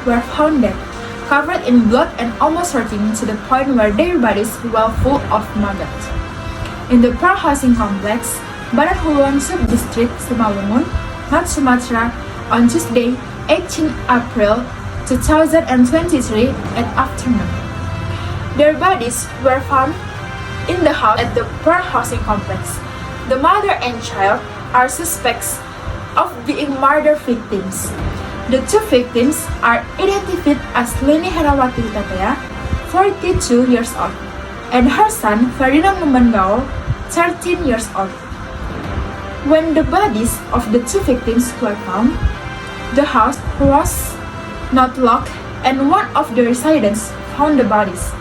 were found dead, covered in blood and almost rotting to the point where their bodies were full of maggots. In the Pra housing complex, Badan Huluan Subdistrict Simalungun, North Sumatra, on Tuesday, 18 April 2023 at afternoon. Their bodies were found in the house at the Pra housing complex. The mother and child are suspects of being murder victims. The two victims are identified as Leni Herawati Tatea, 42 years old, and her son Ferdinand Lumbanggao, 13 years old. When the bodies of the two victims were found, the house was not locked and one of the residents found the bodies.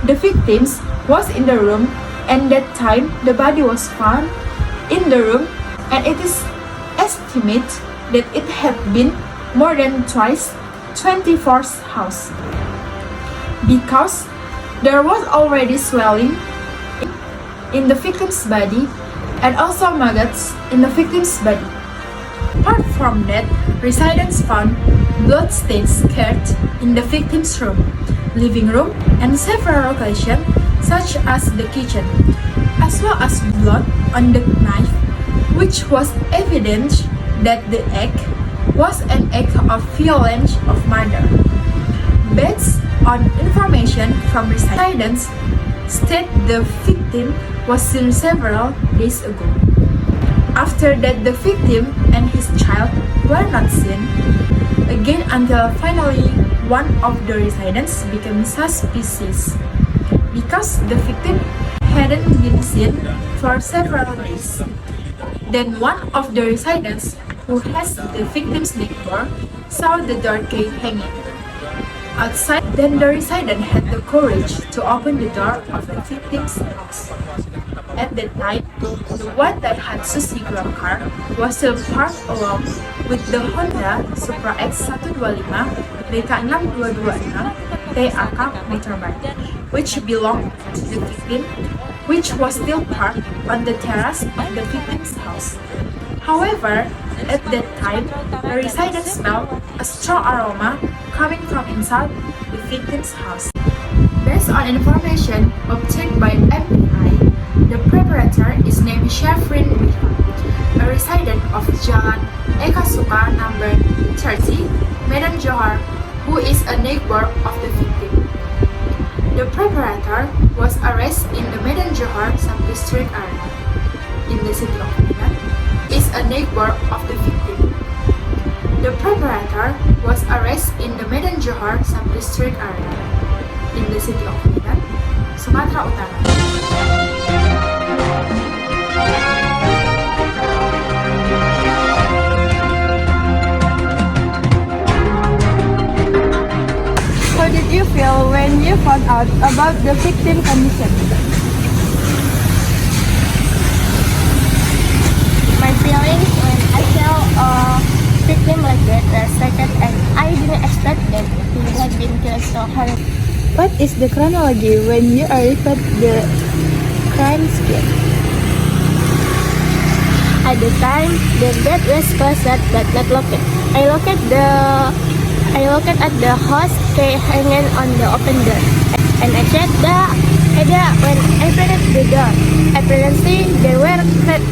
The victims was in the room, and that time the body was found in the room, and it is estimated that it had been more than twice 24's house, because there was already swelling in the victim's body and also maggots in the victim's body. Apart from that, residents found bloodstains scattered in the victim's room, living room, and several locations such as the kitchen, as well as blood on the knife, which was evidence that the act was an act of violence of murder. Based on information from residents, state the victim was seen several days ago. After that, the victim and his child were not seen again until finally one of the residents became suspicious because the victim hadn't been seen for several days. Then one of the residents who has the victim's neck door saw the door key hanging outside. Then the resident had the courage to open the door of the victim's house. At that time, the one that had Susi Grab car was still parked along with the Honda Supra X125 BK6226 TAK motorbike, which belonged to the victim, which was still parked on the terrace of the victim's house. However, at that time, the resident smelled a strong aroma coming from inside the victim's house. Based on information obtained by MPI, the perpetrator is named Shafrin Wiha, a resident of Jalan Eka Suka number 30, Medan Johar, who is a neighbor of the victim. The perpetrator was arrested in the Medan Johar subdistrict area in the city of Medan, is a neighbor of the victim. The perpetrator was arrested in the Medan Johar subdistrict area in the city of Medan, Sumatera Utara. How did you feel when you found out about the victim condition? My feelings when I saw a victim like that were second, and I didn't expect that he had been killed so horribly. What is the chronology when you arrived at the crime scene? At the time, the bed was closed but not locked. I looked at the house key hanging on the open door, and I checked the area when I opened the door. Apparently, there were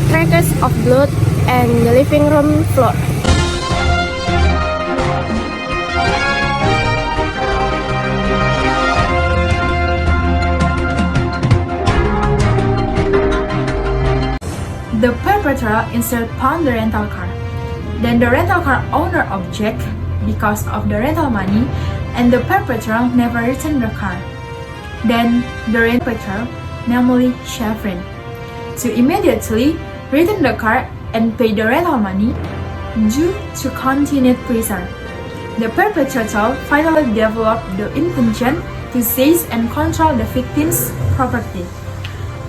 traces of blood and the living room floor. The perpetrator instead pawned the rental car. Then the rental car owner objected because of the rental money, and the perpetrator never returned the car. Then the perpetrator, namely Shafrin, to immediately return the car and pay the rental money due to continued pressure. The perpetrator finally developed the intention to seize and control the victim's property.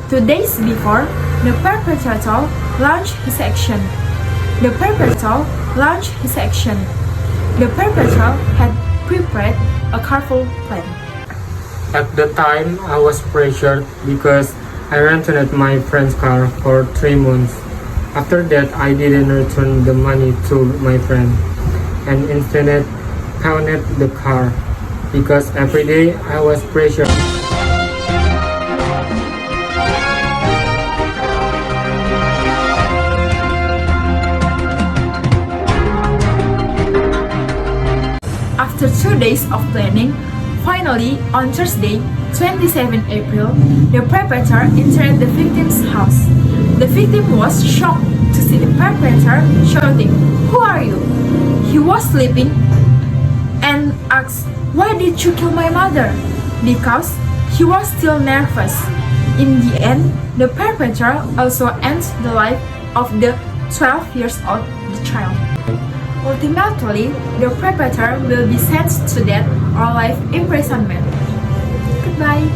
2 days before, the perpetrator launched his action. The perpetrator had prepared a careful plan. At the time, I was pressured because I rented my friend's car for 3 months. After that, I didn't return the money to my friend, and instead impounded the car because every day I was pressured. After 2 days of planning, finally, on Thursday, 27 April, the perpetrator entered the victim's house. The victim was shocked to see the perpetrator shouting, "Who are you?" He was sleeping and asked, "Why did you kill my mother?" Because he was still nervous. In the end, the perpetrator also ends the life of the 12 years old child. Ultimately, the perpetrator will be sentenced to death or life imprisonment. Goodbye.